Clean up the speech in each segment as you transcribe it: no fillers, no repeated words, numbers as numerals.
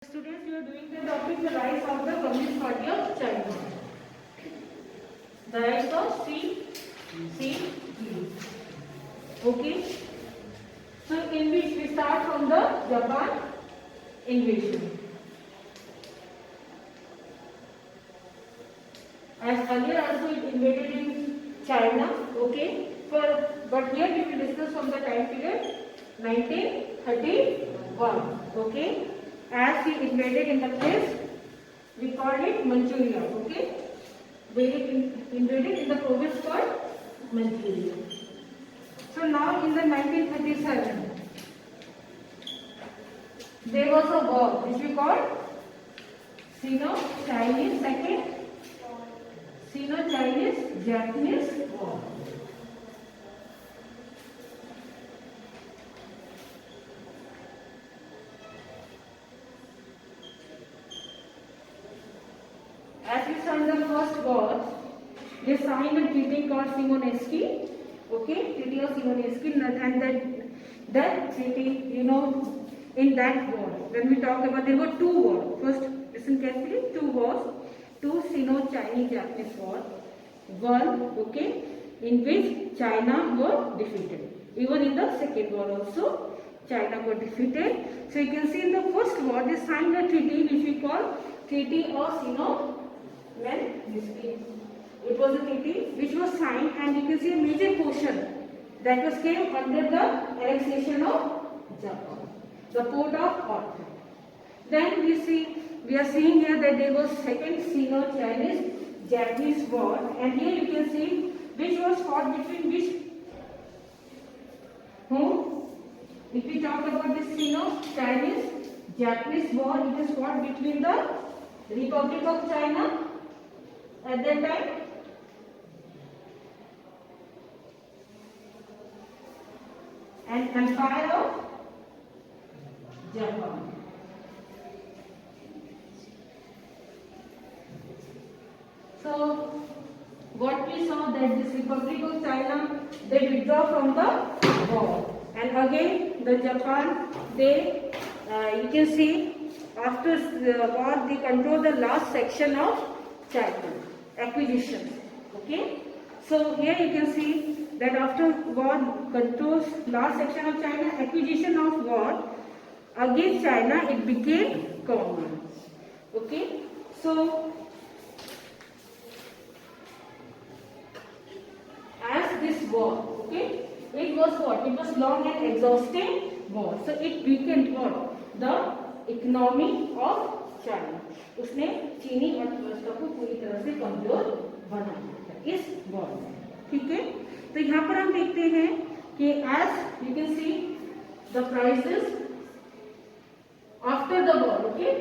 Students, you are doing the topic the rise of the Communist Party of China. The rise of CCP. Okay. So in which we start from the Japan invasion. As earlier also it invaded in China. Okay. But here we will discuss from the time period 1931. Okay. As he invaded in the place, we call it Manchuria. Okay, they invaded in the province called Manchuria. So now in the 1937, there was a war which we call Sino-Chinese Sino-Chinese-Japanese War. As we saw in the first war, they signed a treaty called Simonosuke, okay, Treaty of Simonosuke, and that treaty, in that war, when we talk about, there were two wars. First, listen carefully, two wars, two Sino-Chinese-Japanese wars. One, okay, in which China were defeated. Even in the second war also, China were defeated. So you can see in the first war, they signed a treaty which we call Treaty of Sino. It was a treaty which was signed, and you can see a major portion that was came under the annexation of Japan, the port of Otta. Then we are seeing here that there was second Sino-Chinese-Japanese war, and here you can see which was fought between which whom. If we talk about this Sino-Chinese-Japanese war, it is fought between the Republic of China at that time and Empire of Japan. So what we saw that this Republic of China, they withdraw from the war, and again the Japan, they you can see after the war they control the last section of China, acquisition. Okay, so here you can see that after war controls last section of China, acquisition of war against China, it became common. Okay, so as this war, okay, it was what? It was long and exhausting war. So it weakened what? The economy of China. उसने चीनी अर्थव्यवस्था को पूरी तरह से कमजोर बना दिया इस वॉर में. ठीक है, तो यहाँ पर हम देखते हैं कि as you can see the prices after the war, okay,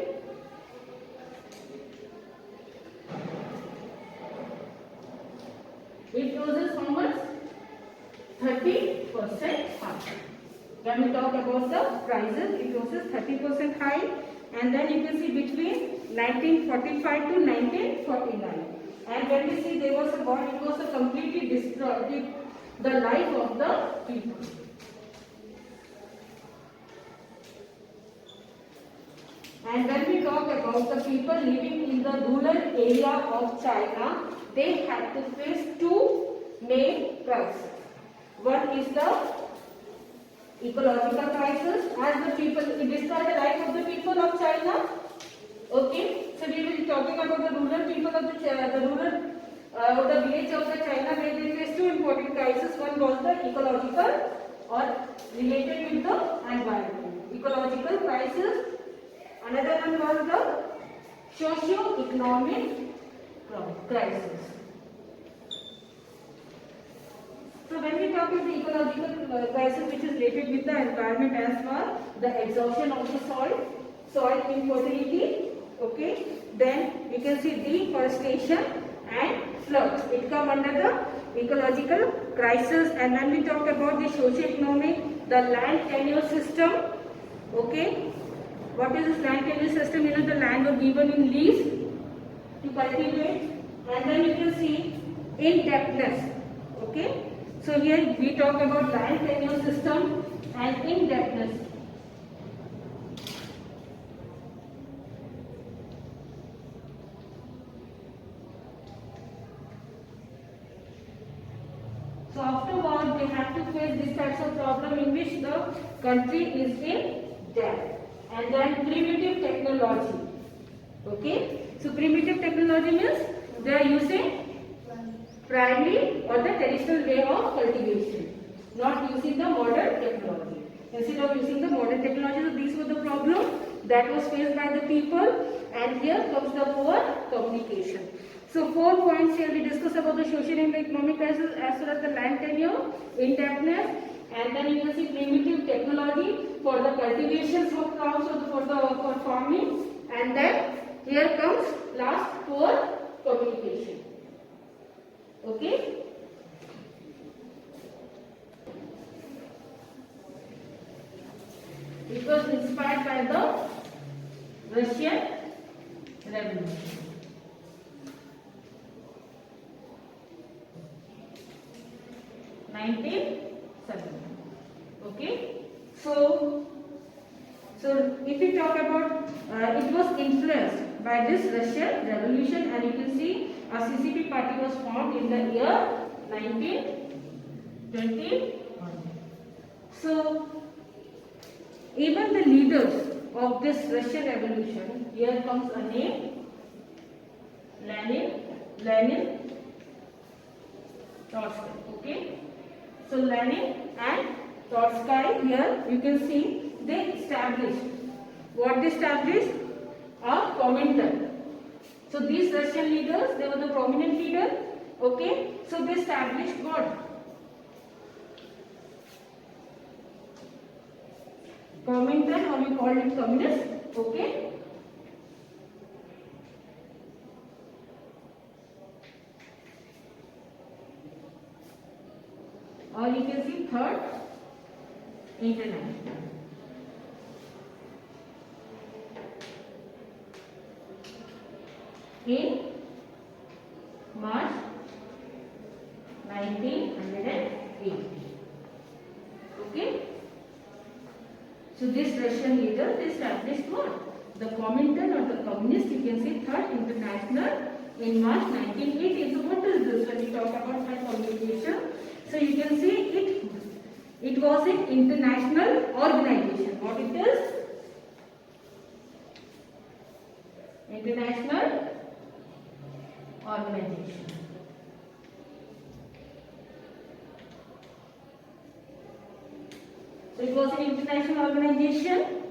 it roses how much? 30% high. When we talk about the prices, it roses 30% high, and then you can see between 1945 to 1949. And when we see there was a war, it was a completely destroyed the life of the people. And when we talk about the people living in the rural area of China, they had to face two main crises. One is the ecological crisis, as the people, it destroyed the life of the people of China. Okay, so we will be talking about the rural people of the village of the China, where they face two important crises. One was the ecological or related with the environment, ecological crisis. Another one was the socio-economic crisis. So when we talk about the ecological crisis, which is related with the environment, as far the exhaustion of the soil infertility, okay, then you can see deforestation and floods. It come under the ecological crisis. And when we talk about the socio-economic, the land tenure system, okay, what is this land tenure system? The land was given in lease to cultivate, and then you can see indebtedness. Okay, so here we talk about land tenure system and indebtedness. So afterward, they have to face these types of problem in which the country is in debt. And then primitive technology. Okay. So primitive technology means they are using primary or the traditional way of cultivation, not using the modern technology. Instead of using the modern technology, so these were the problem that was faced by the people. And here comes the poor communication. So 4 points here we discuss about the social and economic crisis as well as the land tenure, indebtedness, and then you can see primitive technology for the cultivations of crops or for farming, and then here comes last poor communication. Okay. It was inspired by the Russian Revolution. Okay. So if we talk about it was influenced by this Russian Revolution, and you can see a CCP party was formed in the year 1921. So even the leaders of this Russian Revolution, here comes a name, Lenin, Trotsky. Okay. So Lenin and Trotsky, here you can see they established what they established, a Comintern. So these Russian leaders, they were the prominent leader. Okay. So they established what? Comintern, or we call it communist. Okay. Or you can see Third International. In March 1908. Okay. So this Russian leader, they established what? The Comintern or the Communist, you can say Third International in March 1918. So what is this when we talk about Third Communication? So you can see it was an international organization. What it is? International organization. So it was an international organization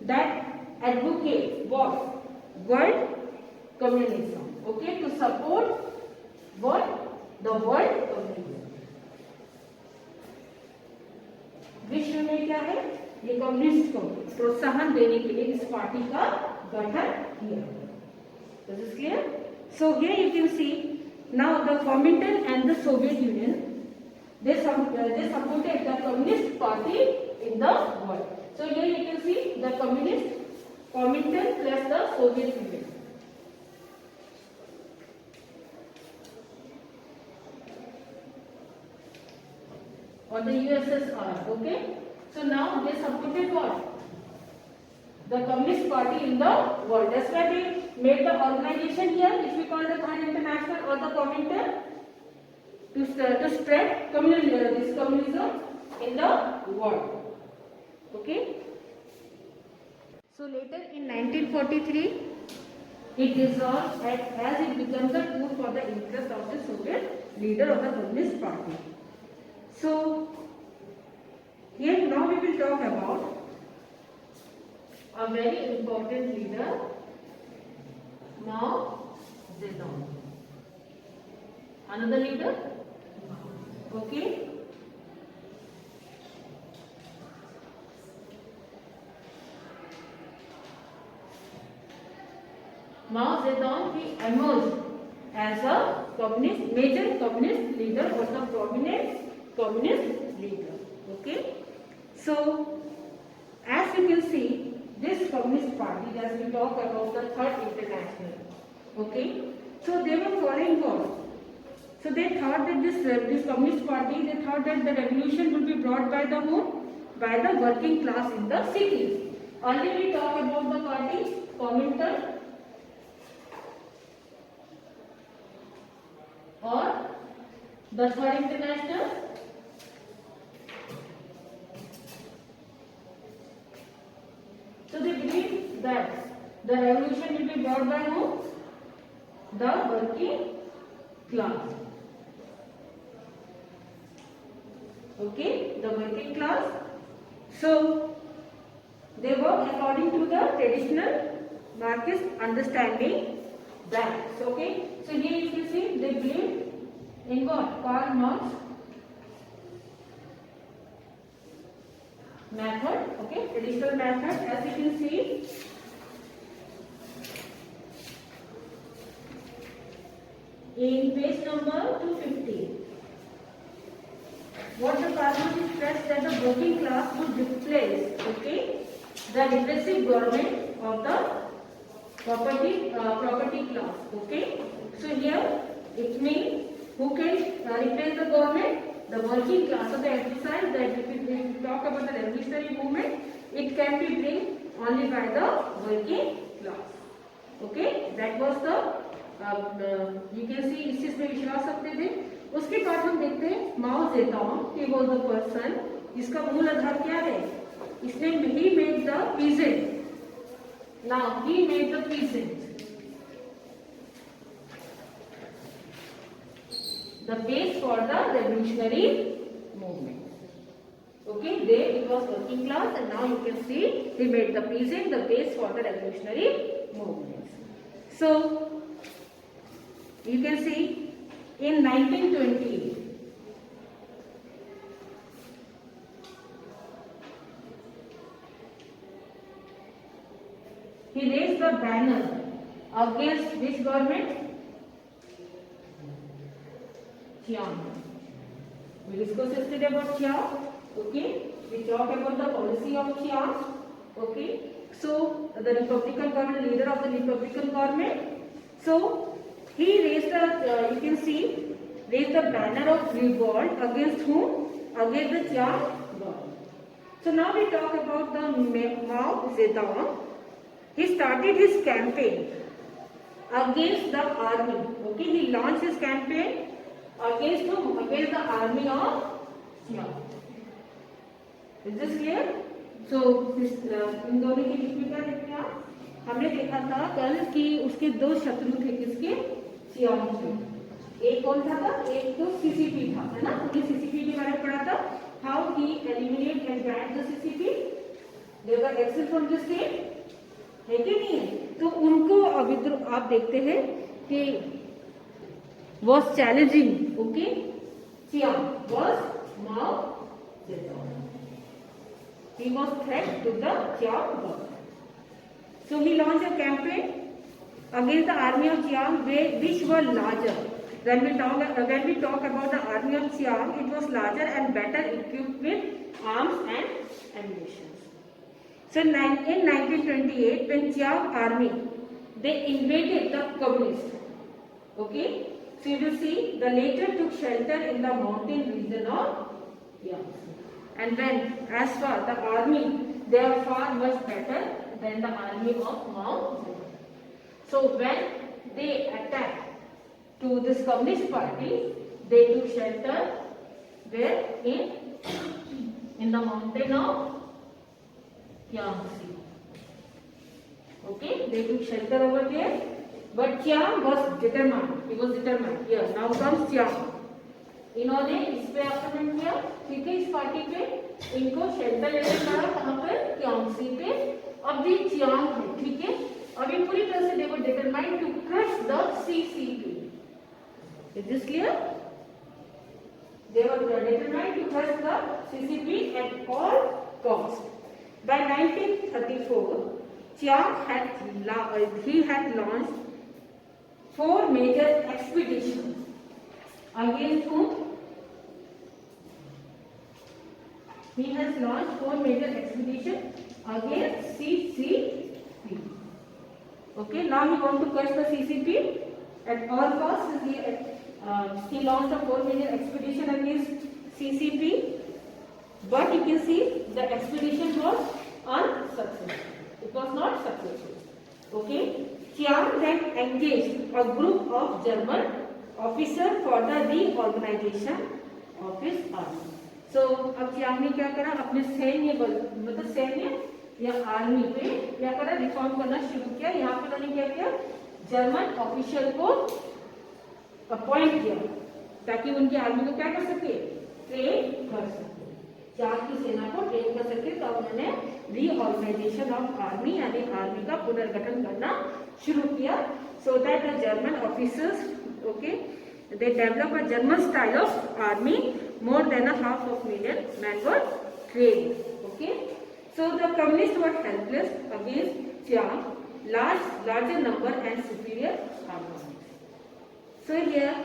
that advocate what? World communism. Okay, to support what? The world communism. विश्व में क्या है? ये communist को प्रोत्साहन देने के लिए इस पार्टी का गठन किया. This is clear? So here you can see now the Comintern and the Soviet Union, they supported the Communist Party in the world. So here you can see the Comintern plus the Soviet Union. Or the USSR. Okay. So now they supported what? The Communist Party in the world. That's why they made the organization here, which we call the Third International or the Comintern, to spread this communism in the world. Okay. So later in 1943, it dissolved as it becomes a tool for the interest of the Soviet leader of the Communist Party. So here now we will talk about a very important leader, Mao Zedong. Another leader? Okay. Mao Zedong, he emerged as a major communist leader or the prominent communist leader. Okay. So as you can see, this communist party, as we talk about the Third International, okay, so they were following what? So they thought that this communist party, they thought that the revolution would be brought by the whom? By the working class in the cities. Earlier we talked about the party Comintern or the Third International. The revolution will be brought by who? The working class. Okay, the working class. So they work according to the traditional Marxist understanding that. So, okay, so here you can see they believe in what? Karl Marx method. Okay, traditional method, as you can see. In page number 250, what the Karl Marx stressed that the working class would replace, okay, the repressive government of the property class. Okay, so here it means who can replace the government? The working class. So they emphasize that if we talk about the revolutionary movement, it can be bring only by the working class. Okay, that was the you can see इस चीज में विश्वास रखते थे. उसके बाद हम देखते हैं माओ Zedong. he was the person जिसका मूल आधार क्या है? इसने he made the peasant. Now he made the peasant the base for the revolutionary movement. Okay, there it was working class, and now you can see he made the peasant the base for the revolutionary movement. So you can see in 1920 he raised the banner against which government? Chiang. We discussed yesterday about Chiang. Okay, we talked about the policy of Chiang. Okay, so the Republican government, leader of the Republican government. So he raised the you can see raised the banner of revolt against whom? Against the Chiang government. So now we talk about the Mao Zedong. He started his campaign against the army. Okay, he launched his campaign against whom? Against the army of Chiang. Is this clear? So इन दोनों की बीच में क्या देखते हैं आप? हमने देखा था कल कि उसके दो शत्रु थे. किसके? चियांग के. एक कौन था? एक तो सीसीपी था, है ना? हमने सीसीपी के बारे में पढ़ा था. How he eliminate and ban the CCP? They were expelled from the state. है कि नहीं है? तो उनको अविद्रोह आप देखते हैं कि was challenging. Okay, Chiang was Mao Zedong. He was threat to the Chiang government. So he launched a campaign against the army of Chiang, which were larger. When we talk about the army of Chiang, it was larger and better equipped with arms and ammunition. So in 1928, when Chiang army they invaded the communists. Okay, so you will see the later took shelter in the mountain region of Yangtze. And when as far the army, they are far much better than the army of Mao Zedong. So when they attacked to this communist party, they took shelter where in the mountain of Yangtze. Okay, they took shelter over there, but Chiang was determined. He was determined. Here now comes Chiang. इन्होंने इस पे आक्रमण किया. ठीक है, इस party पे इनको शेल्टर लेने पड़ा. कहाँ पर? क्यांगसी पे. अब ये चियांग है. ठीक है, अब ये पूरी तरह से they were determined to crush the CCP. Is this clear? They were determined to crush the CCP at all cost. By 1934, Chiang had launched 4 major expeditions against whom? He has launched 4 major expeditions against CCP. Okay, now he wants to crush the CCP at all costs. He launched a 4 major expedition against CCP, but you can see the expedition was unsuccessful. It was not successful. Okay, Chiang then engaged a group of German officers for the reorganization of his army. So अब Chiang ने क्या करा? अपने सैन्य बल मतलब सैन्य या आर्मी पे क्या करा, रिफॉर्म करना शुरू किया। यहाँ पे उन्होंने क्या किया, जर्मन ऑफिशियल को अपॉइंट किया ताकि उनकी आर्मी को क्या कर सके, ट्रेन कर सके, चार की सेना को ट्रेन कर सके। तो उन्होंने रीऑर्गेनाइजेशन ऑफ आर्मी यानी आर्मी का पुनर्गठन करना शुरू किया। So that the German officers, okay, they develop a German style of army. More than a half of million men were trained. Okay, so the communists were helpless against Chiang, larger number and superior armaments. So here,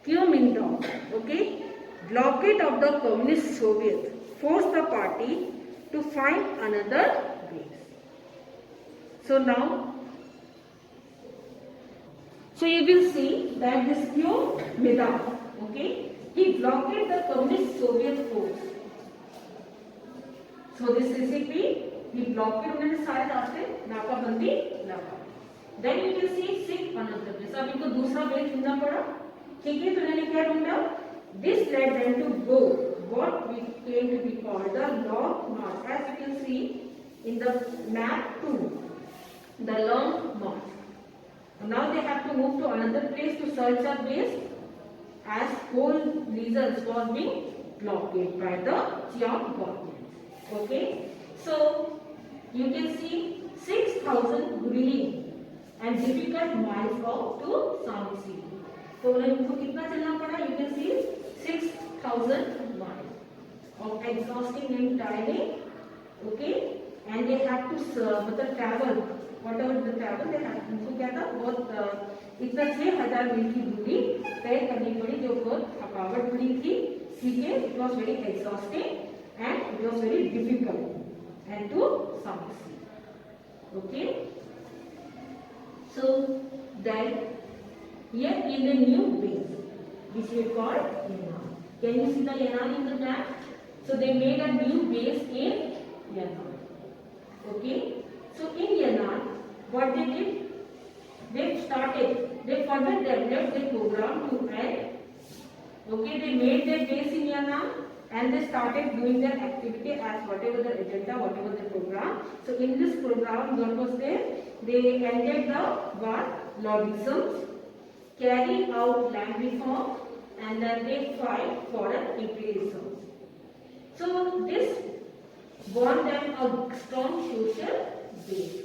Kuomintang, okay, blockade of the communist Soviet forced the party to find another base. So now, so you will see that this Kuomintang, okay, he blockaded the communist Soviet force. So this recipe, he blockaded उन्होंने सारे रास्ते नाकाबंदी लगा। Then you can see Sikh another place. अब इनको दूसरा base ढूंढना पड़ा, ठीक है। तो उन्होंने क्या ढूंढा? This led them to go what we came to be called the Long March. As you can see in the map 2, the Long March. Now they have to move to another place to search a base, as whole regions was being blockaded by the Chiang government. Okay, so you can see 6,000 grueling and difficult miles out to Sami City. तो उनको कितना चलना पड़ा? You can see 6,000 miles of exhausting and tiring. Okay, and they have to मतलब travel. Whatever the travel they have, उनको क्या था, बहुत इतना 6,000 मील की दूरी तय करनी पड़ी, जो बहुत थकावट भरी थी। ठीक है, it was very exhausting and it was very difficult and to succeed. Okay, so then here is the new base which we call Yannan. Can you see the Yannan in the map? So they made a new base in Yannan. Okay, so in Yannan, what they did, they further developed the program to add. Okay, they made their base in Yannan and they started doing their activity as whatever the agenda, whatever the program. So in this program, what was there? They ended the war lordisms, carried out land reform, and then they fight for imperialism. So this won them a strong social base.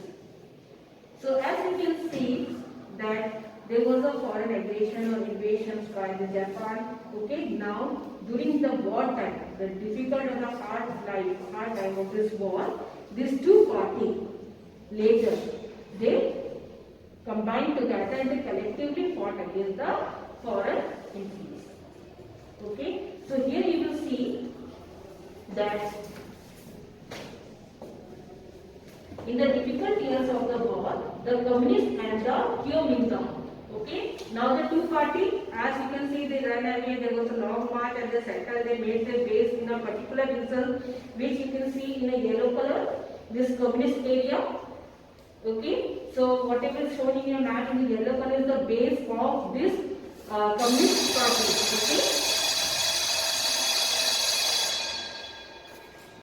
So as you can see that there was a foreign aggression or invasions by the Japan. Okay, now during the war time, the difficult and the hard time of this war, these two parties later they combined together and they collectively fought against the foreign influence. Okay, so here you will see that in the difficult years of the war, the communists and the Kuomintang. Okay, now the two parties, as you can see, they ran away. There was a long march at the center. They made their base in a particular region, which you can see in a yellow color. This communist area. Okay, so whatever is shown in your map in the yellow color is the base of this communist party. Okay.